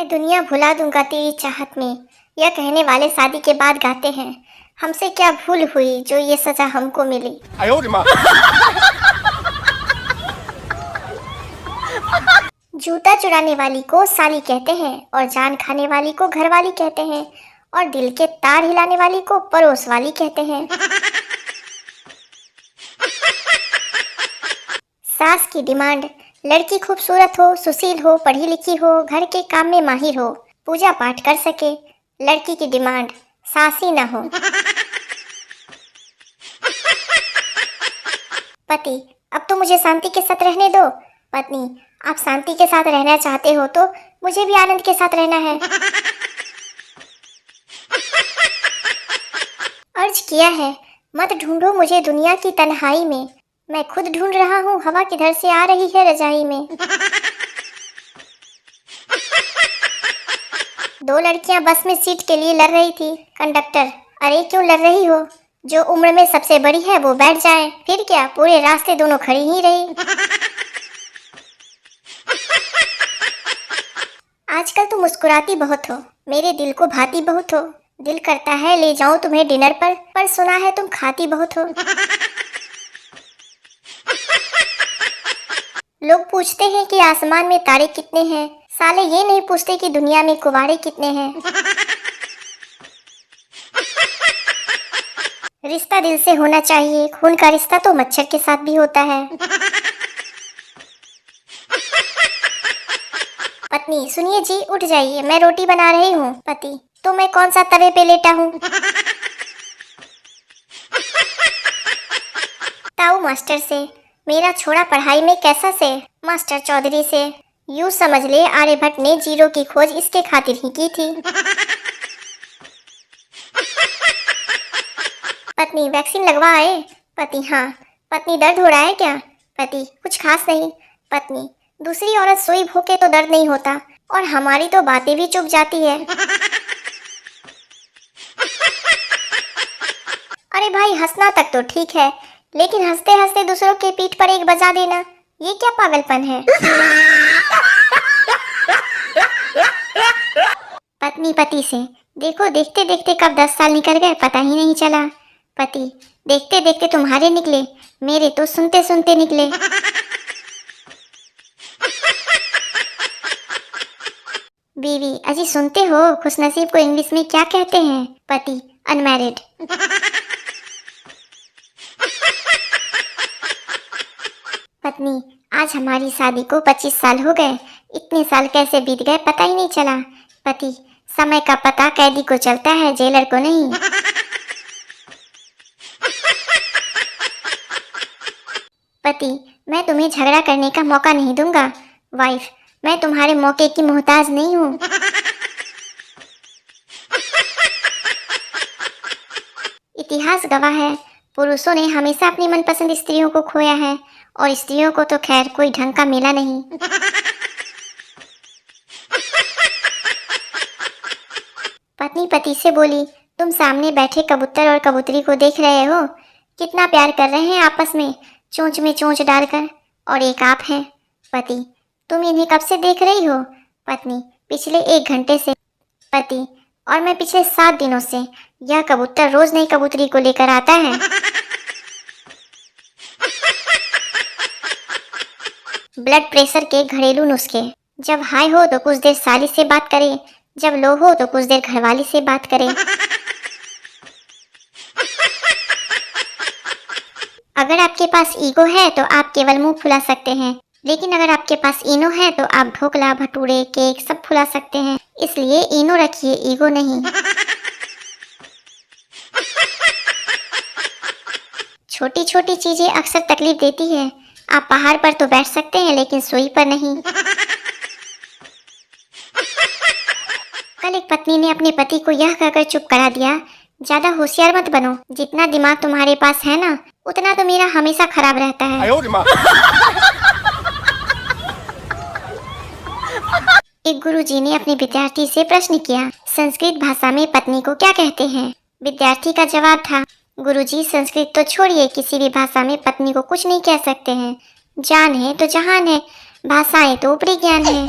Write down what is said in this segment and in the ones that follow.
मैं दुनिया भुला दूंगा तेरी चाहत में, यह कहने वाले शादी के बाद गाते हैं। हमसे क्या भूल हुई जो ये सजा हमको मिली। जूता चुराने वाली को साली कहते हैं और जान खाने वाली को घरवाली कहते हैं और दिल के तार हिलाने वाली को पड़ोस वाली कहते हैं। सास की डिमांड, लड़की खूबसूरत हो, सुशील हो, पढ़ी लिखी हो, घर के काम में माहिर हो, पूजा पाठ कर सके। लड़की की डिमांड, सास ही ना हो। पति, अब तो मुझे शांति के साथ रहने दो। पत्नी, आप शांति के साथ रहना चाहते हो तो मुझे भी आनंद के साथ रहना है। अर्ज किया है, मत ढूंढो मुझे दुनिया की तन्हाई में, मैं खुद ढूंढ रहा हूँ हवा किधर से आ रही है रजाई में। दो लड़कियां बस में सीट के लिए लड़ रही थी। कंडक्टर, अरे क्यों लड़ रही हो, जो उम्र में सबसे बड़ी है वो बैठ जाए। फिर क्या, पूरे रास्ते दोनों खड़ी ही रही। आजकल तुम मुस्कुराती बहुत हो, मेरे दिल को भाती बहुत हो। दिल करता है ले जाऊं तुम्हें डिनर पर सुना है तुम खाती बहुत हो। लोग पूछते हैं कि आसमान में तारे कितने हैं, साले ये नहीं पूछते कि दुनिया में कुंवारे कितने हैं। रिश्ता दिल से होना चाहिए, खून का रिश्ता तो मच्छर के साथ भी होता है। पत्नी, सुनिए जी, उठ जाइए, मैं रोटी बना रही हूँ। पति, तो मैं कौन सा तवे पे लेटा हूँ। ताऊ मास्टर से, मेरा छोड़ा पढ़ाई में कैसा से। मास्टर चौधरी से, यूं समझ ले आर्यभट्ट ने जीरो की खोज इसके खातिर ही की थी। पत्नी, वैक्सीन लगवा आए। पति, हाँ। पत्नी, दर्द हो रहा है क्या। पति, कुछ खास नहीं। पत्नी, दूसरी औरत सोई भूखे तो दर्द नहीं होता और हमारी तो बातें भी चुप जाती है। अरे भाई, हंसना तक तो ठीक है, लेकिन हंसते हंसते दूसरों के पीठ पर एक बजा देना, ये क्या पागलपन है। पत्नी पति से, देखो देखते देखते कब 10 साल निकल गए पता ही नहीं चला। पति, देखते देखते तुम्हारे निकले, मेरे तो सुनते सुनते निकले। बीवी, अजी सुनते हो खुशनसीब को इंग्लिश में क्या कहते हैं। पति, अनमैरिड। पत्नी, आज हमारी शादी को 25 साल हो गए, इतने साल कैसे बीत गए पता ही नहीं चला। पति, समय का पता कैदी को चलता है, जेलर को नहीं। पति, मैं तुम्हें झगड़ा करने का मौका नहीं दूंगा। वाइफ, मैं तुम्हारे मौके की मोहताज नहीं हूँ। इतिहास गवाह है, पुरुषों ने हमेशा अपनी मनपसंद स्त्रियों को खोया है और स्त्रियों को तो खैर कोई ढंग का मिला नहीं। पत्नी पति से बोली, तुम सामने बैठे कबूतर और कबूतरी को देख रहे हो, कितना प्यार कर रहे हैं आपस में, चोंच में चोंच डालकर, और एक आप हैं। पति, तुम इन्हें कब से देख रही हो। पत्नी, पिछले 1 घंटे से। पति, और मैं पिछले 7 दिनों से। यह कबूतर रोज नई कबूतरी को लेकर आता है। ब्लड प्रेशर के घरेलू नुस्खे, जब हाई हो तो कुछ देर साली से बात करें, जब लो हो तो कुछ देर घरवाली से बात करें। अगर आपके पास ईगो है तो आप केवल मुंह फुला सकते हैं, लेकिन अगर आपके पास इनो है तो आप ढोकला, भटूरे, केक सब फुला सकते हैं। इसलिए इनो रखिए, ईगो नहीं। छोटी छोटी चीजें अक्सर तकलीफ देती है। आप पहाड़ पर तो बैठ सकते हैं लेकिन सुई पर नहीं। कल एक पत्नी ने अपने पति को यह कहकर चुप करा दिया, ज्यादा होशियार मत बनो, जितना दिमाग तुम्हारे पास है ना उतना तो मेरा हमेशा खराब रहता है। एक गुरुजी ने अपने विद्यार्थी से प्रश्न किया, संस्कृत भाषा में पत्नी को क्या कहते हैं। विद्यार्थी का जवाब था, गुरुजी संस्कृत तो छोड़िए, किसी भी भाषा में पत्नी को कुछ नहीं कह सकते हैं। जान है तो जहान है, भाषाएं तो ऊपरी ज्ञान है।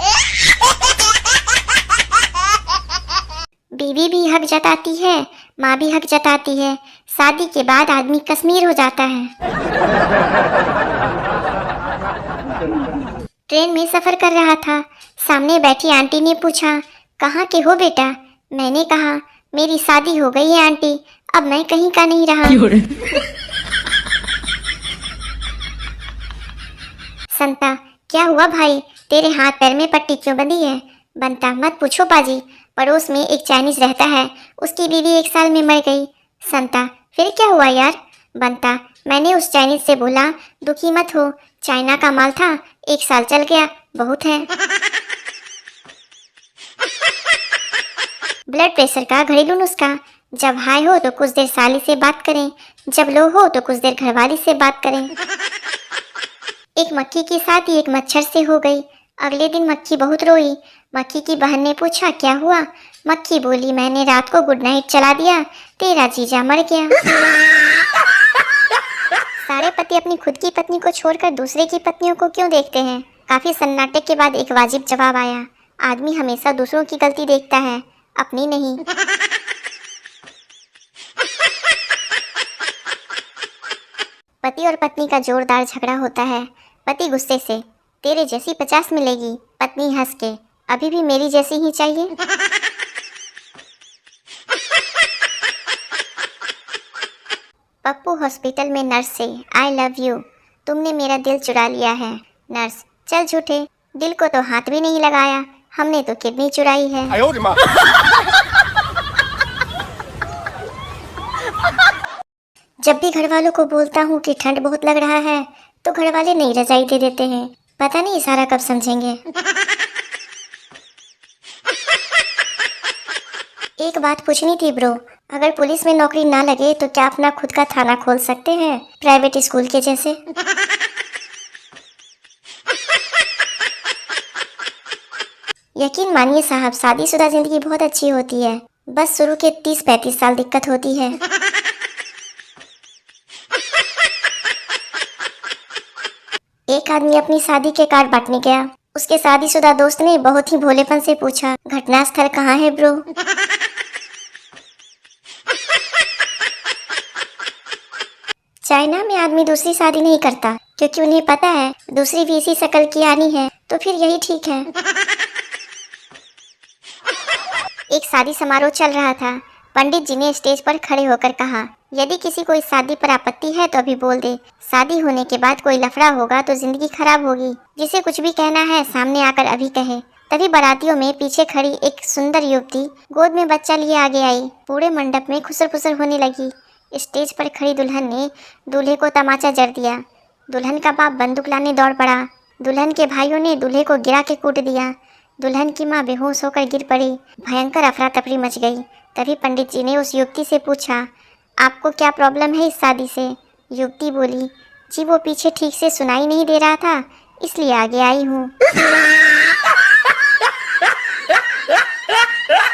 बीवी भी हक जताती है, माँ भी हक जताती है, शादी के बाद आदमी कश्मीर हो जाता है। ट्रेन में सफर कर रहा था, सामने बैठी आंटी ने पूछा, कहाँ के हो बेटा? मैंने कहा, मेरी शादी हो गई है आंटी, अब मैं कहीं का नहीं रहा। संता, क्या हुआ भाई, तेरे हाथ पैर में पट्टी क्यों बंधी है? बनता, मत पूछो पाजी, पड़ोस में एक चाइनीज रहता है, उसकी बीवी 1 साल में मर गई। संता, फिर क्या हुआ यार? बनता, मैंने उस चाइनीज से बोला, दुखी मत हो, चाइना का माल था, 1 साल चल गया, बहुत है। ब्लड प्रेशर का घरेलू नुस्खा, जब हाई हो तो कुछ देर साली से बात करें, जब लो हो तो कुछ देर घरवाली से बात करें। एक मक्खी की शादी एक मच्छर से हो गई। अगले दिन मक्खी बहुत रोई। मक्खी की बहन ने पूछा, क्या हुआ? मक्खी बोली, मैंने रात को गुड नाइट चला दिया, तेरा जीजा मर गया। सारे पति अपनी खुद की पत्नी को छोड़कर दूसरे की पत्नियों को क्यों देखते हैं? काफी सन्नाटे के बाद एक वाजिब जवाब आया, आदमी हमेशा दूसरों की गलती देखता है, अपनी नहीं। पति और पत्नी का जोरदार झगड़ा होता है। पति गुस्से से, तेरे जैसी 50 मिलेगी। पत्नी हंस के, अभी भी मेरी जैसी ही चाहिए। पप्पू हॉस्पिटल में नर्स से, आई लव यू, तुमने मेरा दिल चुरा लिया है। नर्स, चल झूठे, दिल को तो हाथ भी नहीं लगाया, हमने तो किडनी चुराई है। जब भी घर वालों को बोलता हूँ कि ठंड बहुत लग रहा है, तो घर वाले नई रजाई दे देते हैं, पता नहीं सारा कब समझेंगे। एक बात पूछनी थी ब्रो, अगर पुलिस में नौकरी ना लगे तो क्या अपना खुद का थाना खोल सकते हैं, प्राइवेट स्कूल के जैसे? यकीन मानिए साहब, शादीशुदा जिंदगी बहुत अच्छी होती है, बस शुरू के 30-35 साल दिक्कत होती है। एक आदमी अपनी शादी के कार्ड बांटने गया। उसके शादीशुदा दोस्त ने बहुत ही भोलेपन से पूछा, घटनास्थल कहाँ है ब्रो? चाइना में आदमी दूसरी शादी नहीं करता, क्योंकि उन्हें पता है दूसरी भी इसी शक्ल की आनी है, तो फिर यही ठीक है। एक शादी समारोह चल रहा था। पंडित जी ने स्टेज पर खड़े होकर कहा, यदि किसी को इस शादी पर आपत्ति है तो अभी बोल दे, शादी होने के बाद कोई लफड़ा होगा तो जिंदगी खराब होगी, जिसे कुछ भी कहना है सामने आकर अभी कहे। तभी बारातियों में पीछे खड़ी एक सुंदर युवती गोद में बच्चा लिए आगे आई। पूरे मंडप में खुसर फुसर होने लगी। स्टेज पर खड़ी दुल्हन ने दूल्हे को तमाचा जड़ दिया। दुल्हन का बाप बंदूक लाने दौड़ पड़ा। दुल्हन के भाइयों ने दूल्हे को गिरा के कूट दिया। दुल्हन की माँ बेहोश होकर गिर पड़ी। भयंकर अफरा तफरी मच गई। तभी पंडित जी ने उस युवती से पूछा, आपको क्या प्रॉब्लम है इस शादी से? युवती बोली, जी वो पीछे ठीक से सुनाई नहीं दे रहा था, इसलिए आगे आई हूँ।